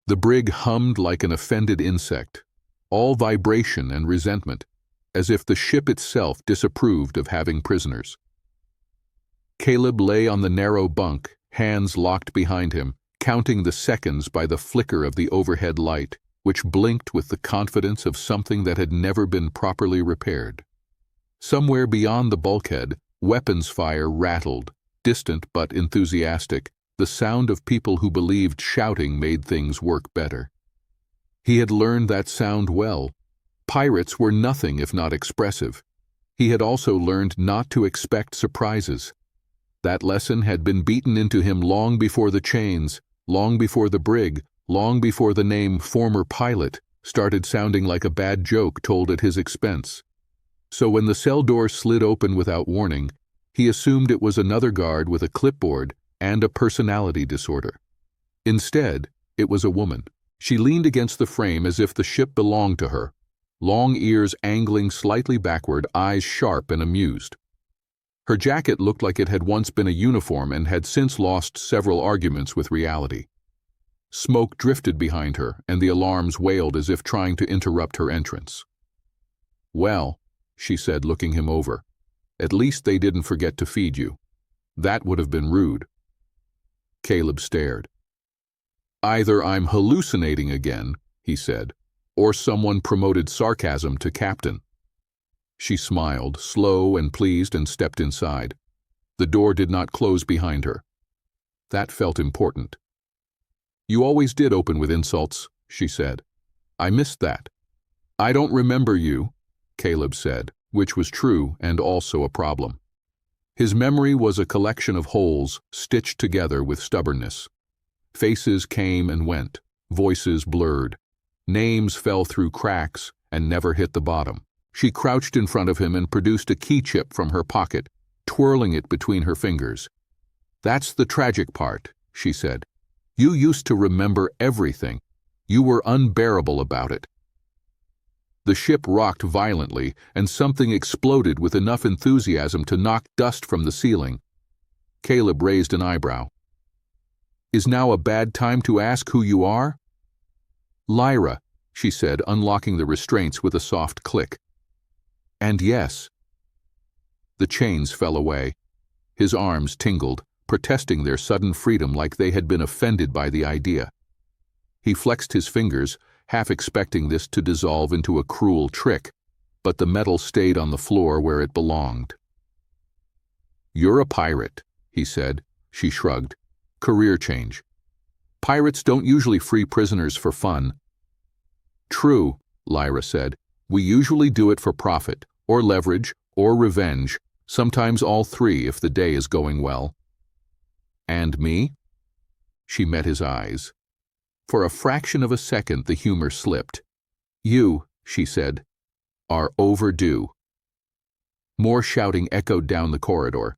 The brig hummed like an offended insect, all vibration and resentment, as if the ship itself disapproved of having prisoners. Caleb lay on the narrow bunk, hands locked behind him, counting the seconds by the flicker of the overhead light, which blinked with the confidence of something that had never been properly repaired. Somewhere beyond the bulkhead, weapons fire rattled, distant but enthusiastic, the sound of people who believed shouting made things work better. He had learned that sound well. Pirates were nothing if not expressive. He had also learned not to expect surprises. That lesson had been beaten into him long before the chains, long before the brig, long before the name former pilot started sounding like a bad joke told at his expense. So when the cell door slid open without warning, he assumed it was another guard with a clipboard and a personality disorder. Instead, it was a woman. She leaned against the frame as if the ship belonged to her, long ears angling slightly backward, eyes sharp and amused. Her jacket looked like it had once been a uniform and had since lost several arguments with reality. Smoke drifted behind her, and the alarms wailed as if trying to interrupt her entrance. "Well," she said, looking him over, "at least they didn't forget to feed you. That would have been rude." Caleb stared. "Either I'm hallucinating again," he said, "or someone promoted sarcasm to captain." She smiled, slow and pleased, and stepped inside. The door did not close behind her. That felt important. "You always did open with insults," she said. "I missed that." "I don't remember you," Caleb said, which was true and also a problem. His memory was a collection of holes stitched together with stubbornness. Faces came and went, voices blurred. Names fell through cracks and never hit the bottom. She crouched in front of him and produced a key chip from her pocket, twirling it between her fingers. "That's the tragic part," she said. "You used to remember everything. You were unbearable about it." The ship rocked violently, and something exploded with enough enthusiasm to knock dust from the ceiling. Caleb raised an eyebrow. "Is now a bad time to ask who you are?" "Lyra," she said, unlocking the restraints with a soft click. "And yes." The chains fell away. His arms tingled, protesting their sudden freedom like they had been offended by the idea. He flexed his fingers, half expecting this to dissolve into a cruel trick, but the metal stayed on the floor where it belonged. "You're a pirate," he said. She shrugged. "Career change. Pirates don't usually free prisoners for fun." "True," Lyra said. "We usually do it for profit, or leverage, or revenge, sometimes all three if the day is going well." "And me?" She met his eyes. For a fraction of a second the humor slipped. "You," she said, "are overdue." More shouting echoed down the corridor.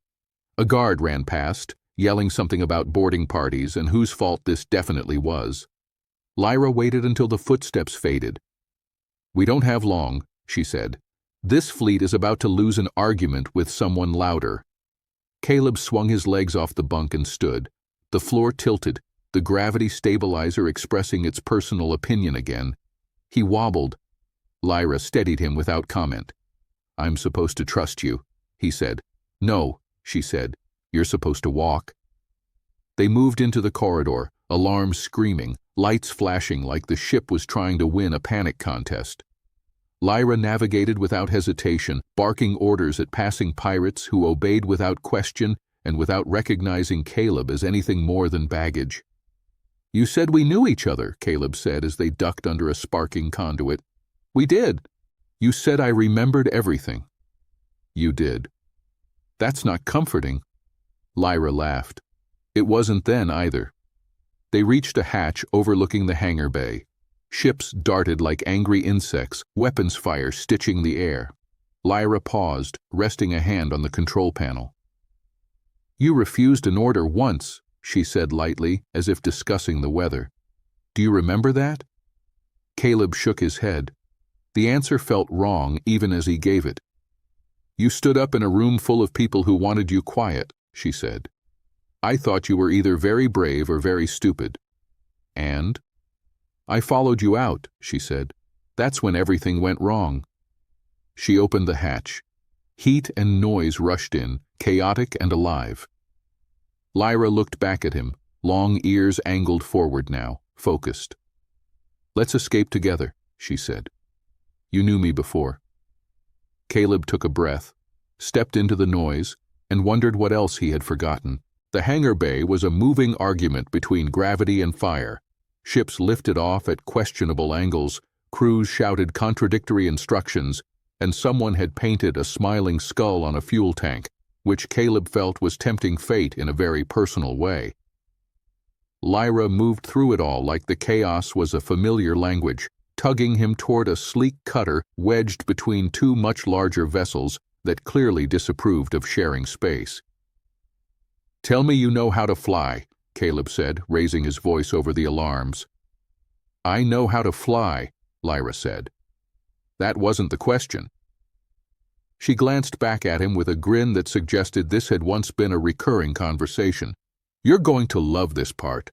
A guard ran past, yelling something about boarding parties and whose fault this definitely was. Lyra waited until the footsteps faded. "We don't have long," she said. "This fleet is about to lose an argument with someone louder." Caleb swung his legs off the bunk and stood. The floor tilted, the gravity stabilizer expressing its personal opinion again. He wobbled. Lyra steadied him without comment. "I'm supposed to trust you," he said. "No," she said. "You're supposed to walk." They moved into the corridor, alarms screaming, lights flashing like the ship was trying to win a panic contest. Lyra navigated without hesitation, barking orders at passing pirates who obeyed without question and without recognizing Caleb as anything more than baggage. "You said we knew each other," Caleb said as they ducked under a sparking conduit. "We did. You said I remembered everything." "You did." "That's not comforting." Lyra laughed. It wasn't then either. They reached a hatch overlooking the hangar bay. Ships darted like angry insects, weapons fire stitching the air. Lyra paused, resting a hand on the control panel. "You refused an order once," she said lightly, as if discussing the weather. "Do you remember that?" Caleb shook his head. The answer felt wrong even as he gave it. "You stood up in a room full of people who wanted you quiet," she said. "I thought you were either very brave or very stupid." "And?" I followed you out, she said. That's when everything went wrong. She opened the hatch. Heat and noise rushed in, chaotic and alive. Lyra looked back at him, long ears angled forward now, focused. Let's escape together, she said. You knew me before. Caleb took a breath, stepped into the noise, and wondered what else he had forgotten. The hangar bay was a moving argument between gravity and fire. Ships lifted off at questionable angles, crews shouted contradictory instructions, and someone had painted a smiling skull on a fuel tank, which Caleb felt was tempting fate in a very personal way. Lyra moved through it all like the chaos was a familiar language, tugging him toward a sleek cutter wedged between two much larger vessels that clearly disapproved of sharing space. Tell me you know how to fly, Caleb said, raising his voice over the alarms. I know how to fly, Lyra said. That wasn't the question. She glanced back at him with a grin that suggested this had once been a recurring conversation. You're going to love this part.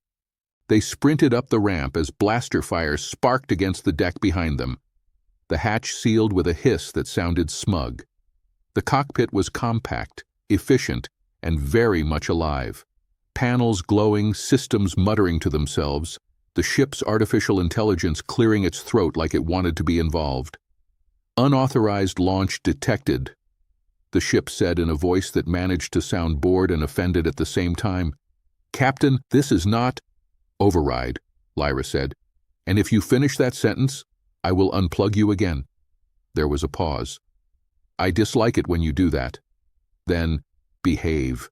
They sprinted up the ramp as blaster fire sparked against the deck behind them. The hatch sealed with a hiss that sounded smug. The cockpit was compact, efficient, and very much alive. Panels glowing, systems muttering to themselves, the ship's artificial intelligence clearing its throat like it wanted to be involved. Unauthorized launch detected, the ship said in a voice that managed to sound bored and offended at the same time. Captain, this is not... Override, Lyra said. And if you finish that sentence, I will unplug you again. There was a pause. I dislike it when you do that. Then, behave.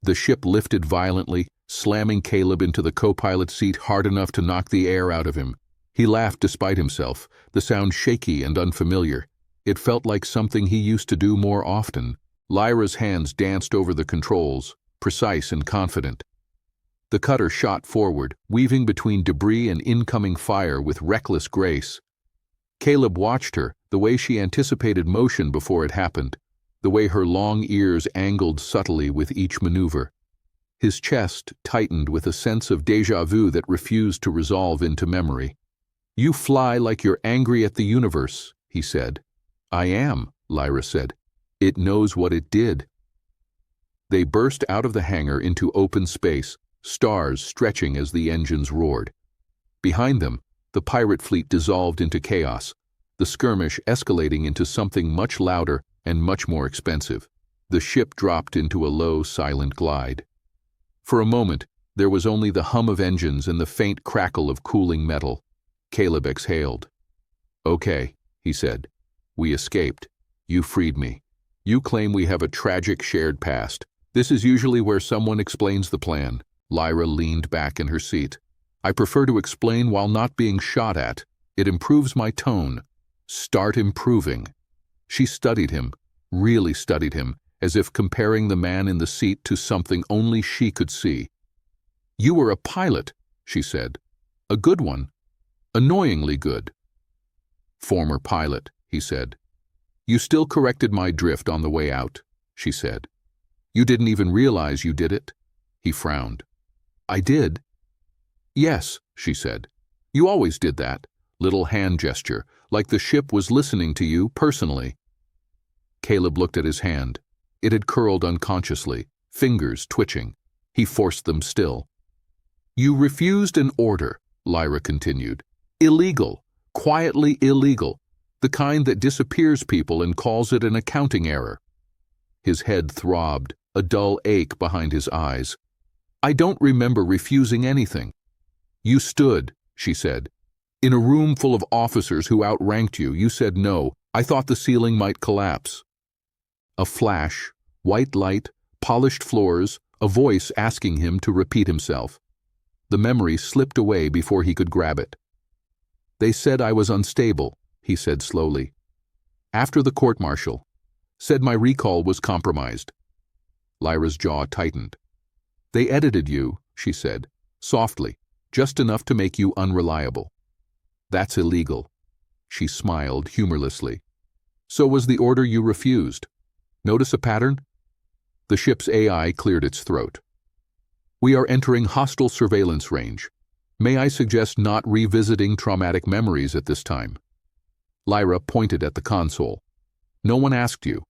The ship lifted violently, slamming Caleb into the co-pilot seat hard enough to knock the air out of him. He laughed despite himself, the sound shaky and unfamiliar. It felt like something he used to do more often. Lyra's hands danced over the controls, precise and confident. The cutter shot forward, weaving between debris and incoming fire with reckless grace. Caleb watched her, the way she anticipated motion before it happened, the way her long ears angled subtly with each maneuver. His chest tightened with a sense of déjà vu that refused to resolve into memory. You fly like you're angry at the universe, he said. I am, Lyra said. It knows what it did. They burst out of the hangar into open space, stars stretching as the engines roared. Behind them, the pirate fleet dissolved into chaos, the skirmish escalating into something much louder and much more expensive. The ship dropped into a low, silent glide. For a moment, there was only the hum of engines and the faint crackle of cooling metal. Caleb exhaled. Okay, he said. We escaped. You freed me. You claim we have a tragic shared past. This is usually where someone explains the plan. Lyra leaned back in her seat. I prefer to explain while not being shot at. It improves my tone. Start improving. She studied him, really studied him, as if comparing the man in the seat to something only she could see. You were a pilot, she said. A good one. Annoyingly good. Former pilot, he said. You still corrected my drift on the way out, she said. You didn't even realize you did it? He frowned. I did. Yes, she said. You always did that. Little hand gesture, like the ship was listening to you personally. Caleb looked at his hand. It had curled unconsciously, fingers twitching. He forced them still. You refused an order, Lyra continued. Illegal, quietly illegal, the kind that disappears people and calls it an accounting error. His head throbbed, a dull ache behind his eyes. I don't remember refusing anything. You stood, she said. In a room full of officers who outranked you, you said no. I thought the ceiling might collapse. A flash, white light, polished floors, a voice asking him to repeat himself. The memory slipped away before he could grab it. They said I was unstable, he said slowly. After the court-martial. Said my recall was compromised. Lyra's jaw tightened. They edited you, she said, softly, just enough to make you unreliable. That's illegal. She smiled humorlessly. So was the order you refused. Notice a pattern? The ship's AI cleared its throat. We are entering hostile surveillance range. May I suggest not revisiting traumatic memories at this time? Lyra pointed at the console. No one asked you.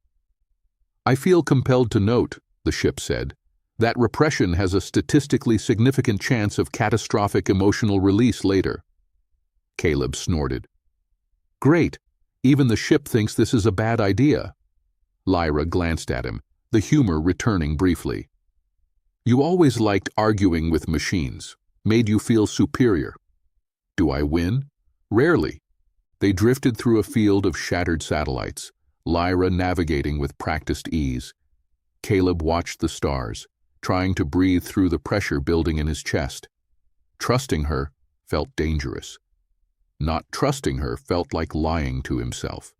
I feel compelled to note, the ship said, that repression has a statistically significant chance of catastrophic emotional release later. Caleb snorted. Great. Even the ship thinks this is a bad idea. Lyra glanced at him, the humor returning briefly. You always liked arguing with machines. Made you feel superior. Do I win? Rarely. They drifted through a field of shattered satellites, Lyra navigating with practiced ease. Caleb watched the stars, trying to breathe through the pressure building in his chest. Trusting her felt dangerous. Not trusting her felt like lying to himself.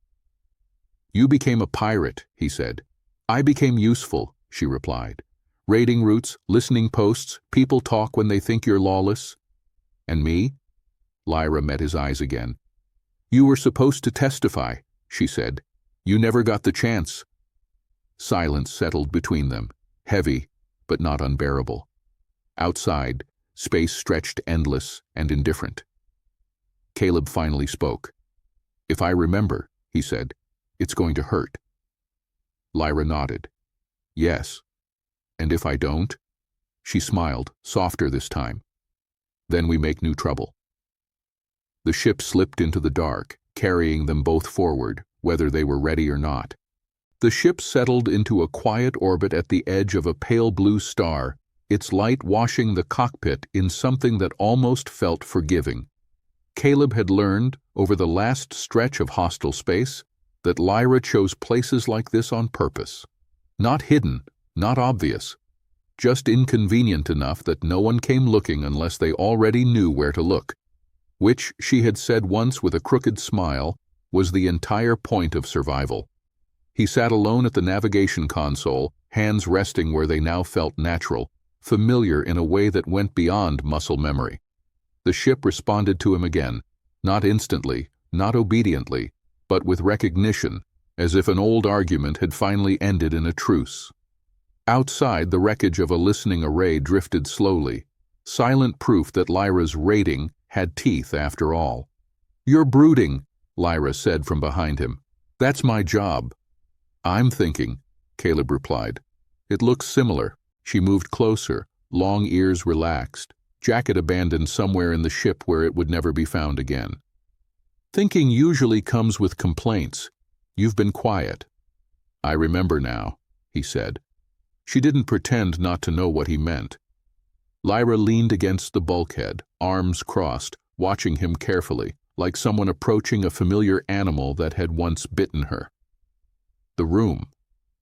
You became a pirate, he said. I became useful, she replied. Raiding routes, listening posts, people talk when they think you're lawless. And me? Lyra met his eyes again. You were supposed to testify, she said. You never got the chance. Silence settled between them, heavy, but not unbearable. Outside, space stretched endless and indifferent. Caleb finally spoke. If I remember, he said, it's going to hurt. Lyra nodded. Yes. And if I don't? She smiled, softer this time. Then we make new trouble. The ship slipped into the dark, carrying them both forward, whether they were ready or not. The ship settled into a quiet orbit at the edge of a pale blue star, its light washing the cockpit in something that almost felt forgiving. Caleb had learned, over the last stretch of hostile space, that Lyra chose places like this on purpose. Not hidden, not obvious, just inconvenient enough that no one came looking unless they already knew where to look, which, she had said once with a crooked smile, was the entire point of survival. He sat alone at the navigation console, hands resting where they now felt natural, familiar in a way that went beyond muscle memory. The ship responded to him again, not instantly, not obediently, but with recognition, as if an old argument had finally ended in a truce. Outside, the wreckage of a listening array drifted slowly, silent proof that Lyra's rating had teeth after all. You're brooding, Lyra said from behind him. That's my job. I'm thinking, Caleb replied. It looks similar. She moved closer, long ears relaxed, jacket abandoned somewhere in the ship where it would never be found again. Thinking usually comes with complaints. You've been quiet. I remember now, he said. She didn't pretend not to know what he meant. Lyra leaned against the bulkhead, arms crossed, watching him carefully, like someone approaching a familiar animal that had once bitten her. The room,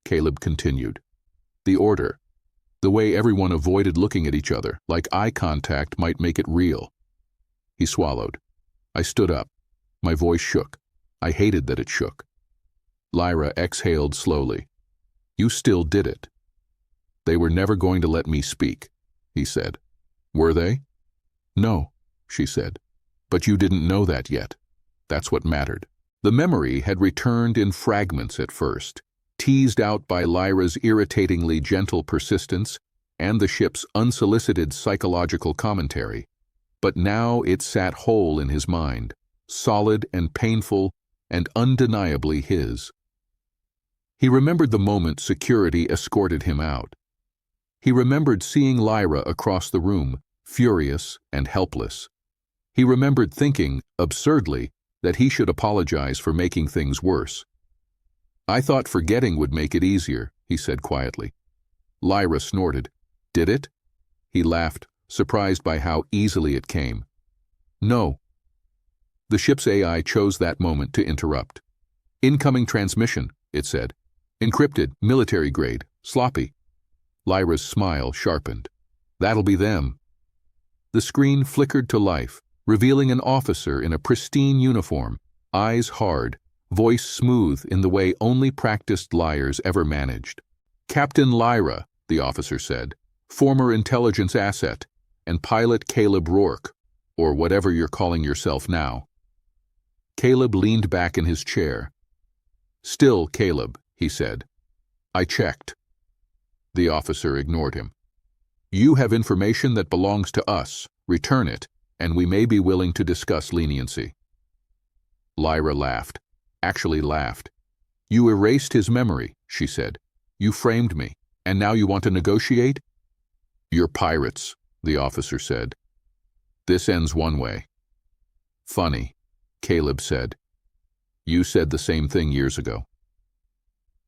Caleb continued. The order. The way everyone avoided looking at each other, like eye contact might make it real. He swallowed. I stood up. My voice shook. I hated that it shook. Lyra exhaled slowly. You still did it. They were never going to let me speak, he said. Were they? No, she said. But you didn't know that yet. That's what mattered. The memory had returned in fragments at first, teased out by Lyra's irritatingly gentle persistence and the ship's unsolicited psychological commentary. But now it sat whole in his mind, solid and painful and undeniably his. He remembered the moment security escorted him out. He remembered seeing Lyra across the room, furious and helpless. He remembered thinking, absurdly, that he should apologize for making things worse. I thought forgetting would make it easier, he said quietly. Lyra snorted. Did it? He laughed, surprised by how easily it came. No. The ship's AI chose that moment to interrupt. Incoming transmission, it said. Encrypted, military grade, sloppy. Lyra's smile sharpened. That'll be them. The screen flickered to life, revealing an officer in a pristine uniform, eyes hard, voice smooth in the way only practiced liars ever managed. Captain Lyra, the officer said, former intelligence asset, and pilot Caleb Rourke, or whatever you're calling yourself now. Caleb leaned back in his chair. Still Caleb, he said. I checked. The officer ignored him. You have information that belongs to us. Return it, and we may be willing to discuss leniency." Lyra laughed. Actually laughed. "You erased his memory," she said. "You framed me, and now you want to negotiate?" "You're pirates," the officer said. "This ends one way." "Funny," Caleb said. "You said the same thing years ago."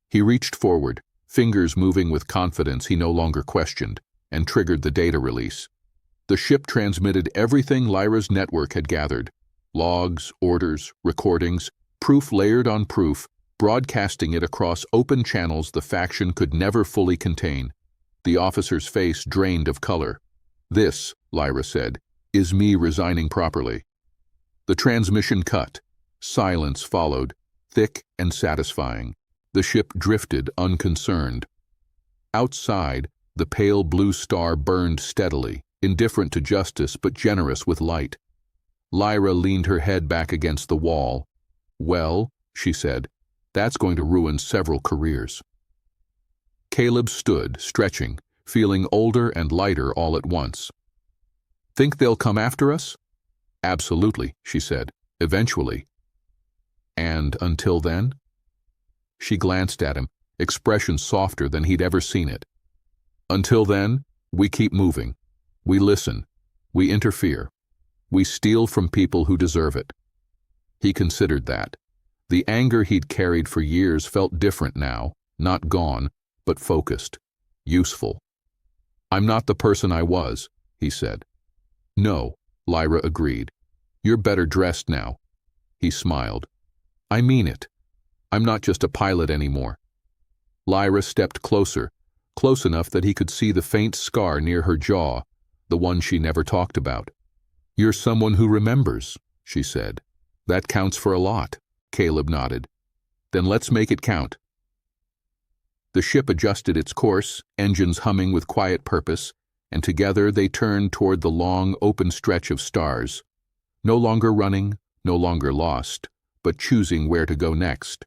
He reached forward, fingers moving with confidence he no longer questioned, and triggered the data release. The ship transmitted everything Lyra's network had gathered: logs, orders, recordings, proof layered on proof, broadcasting it across open channels the faction could never fully contain. The officer's face drained of color. "This," Lyra said, "is me resigning properly." The transmission cut. Silence followed, thick and satisfying. The ship drifted unconcerned. Outside, the pale blue star burned steadily, indifferent to justice but generous with light. Lyra leaned her head back against the wall. "Well," she said, "that's going to ruin several careers." Caleb stood, stretching, feeling older and lighter all at once. "Think they'll come after us?" "Absolutely," she said. "Eventually." "And until then?" She glanced at him, expression softer than he'd ever seen it. "Until then, we keep moving. We listen. We interfere. We steal from people who deserve it." He considered that. The anger he'd carried for years felt different now, not gone, but focused, useful. "I'm not the person I was," he said. "No," Lyra agreed. "You're better dressed now." He smiled. "I mean it. I'm not just a pilot anymore." Lyra stepped closer, close enough that he could see the faint scar near her jaw, the one she never talked about. "You're someone who remembers," she said. "That counts for a lot." Caleb nodded. "Then let's make it count." The ship adjusted its course, engines humming with quiet purpose, and together they turned toward the long, open stretch of stars. No longer running, no longer lost, but choosing where to go next.